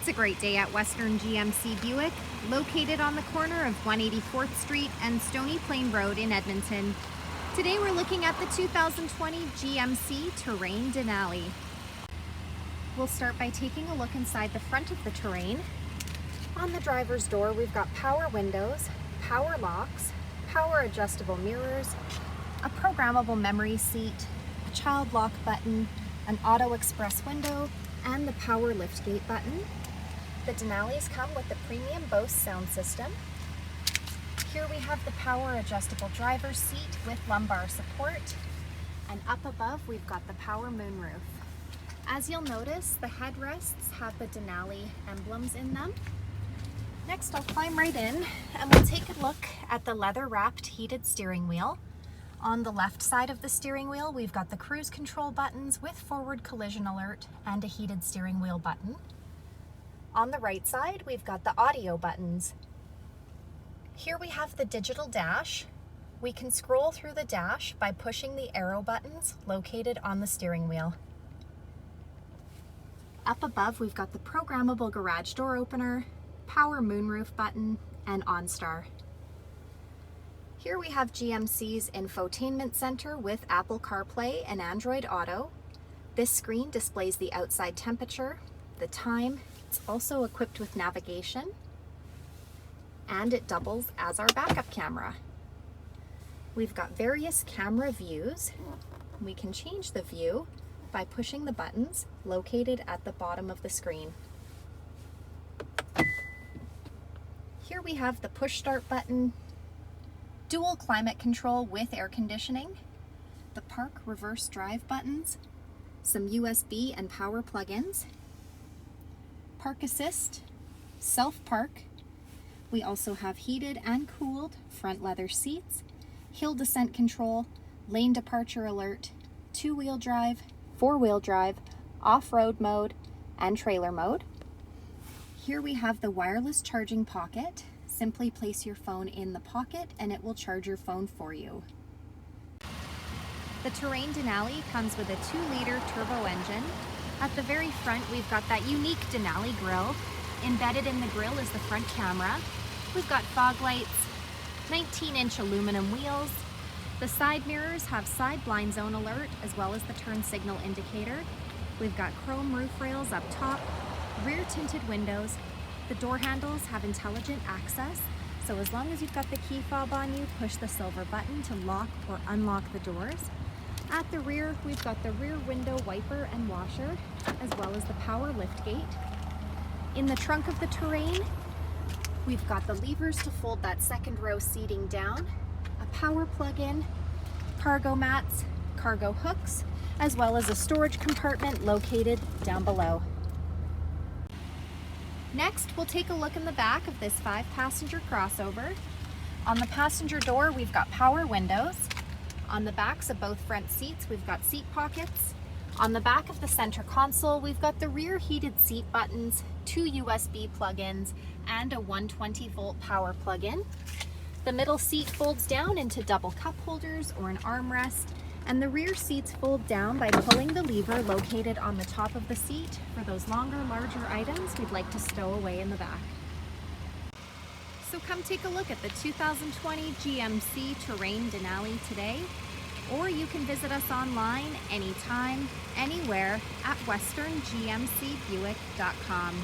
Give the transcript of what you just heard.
It's a great day at Western GMC Buick, located on the corner of 184th Street and Stony Plain Road in Edmonton. Today we're looking at the 2020 GMC Terrain Denali. We'll start by taking a look inside the front of the Terrain. On the driver's door, we've got power windows, power locks, power adjustable mirrors, a programmable memory seat, a child lock button, an auto express window, and the power liftgate button. The Denalis come with the premium Bose sound system. Here we have the power adjustable driver's seat with lumbar support. And up above, we've got the power moonroof. As you'll notice, the headrests have the Denali emblems in them. Next, I'll climb right in and we'll take a look at the leather-wrapped heated steering wheel. On the left side of the steering wheel, we've got the cruise control buttons with forward collision alert and a heated steering wheel button. On the right side, we've got the audio buttons. Here we have the digital dash. We can scroll through the dash by pushing the arrow buttons located on the steering wheel. Up above, we've got the programmable garage door opener, power moonroof button, and OnStar. Here we have GMC's infotainment center with Apple CarPlay and Android Auto. This screen displays the outside temperature, the time. It's also equipped with navigation, and it doubles as our backup camera. We've got various camera views. We can change the view by pushing the buttons located at the bottom of the screen. Here we have the push start button, dual climate control with air conditioning, the park reverse drive buttons, some USB and power plug-ins, park assist, self-park. We also have heated and cooled front leather seats, hill descent control, lane departure alert, two-wheel drive, four-wheel drive, off-road mode, and trailer mode. Here we have the wireless charging pocket. Simply place your phone in the pocket and it will charge your phone for you. The Terrain Denali comes with a 2-liter turbo engine. At the very front, we've got that unique Denali grille. Embedded in the grille is the front camera. We've got fog lights, 19-inch aluminum wheels. The side mirrors have side blind zone alert as well as the turn signal indicator. We've got chrome roof rails up top, rear tinted windows. The door handles have intelligent access, so as long as you've got the key fob on you, push the silver button to lock or unlock the doors. At the rear, we've got the rear window wiper and washer, as well as the power liftgate. In the trunk of the Terrain, we've got the levers to fold that second row seating down, a power plug-in, cargo mats, cargo hooks, as well as a storage compartment located down below. Next, we'll take a look in the back of this 5-passenger crossover. On the passenger door, we've got power windows. On the backs of both front seats, we've got seat pockets. On the back of the center console, we've got the rear heated seat buttons, 2 USB plug-ins, and a 120-volt power plug-in. The middle seat folds down into double cup holders or an armrest, and the rear seats fold down by pulling the lever located on the top of the seat for those longer, larger items we'd like to stow away in the back. So come take a look at the 2020 GMC Terrain Denali today, or you can visit us online anytime, anywhere at westerngmcbuick.com.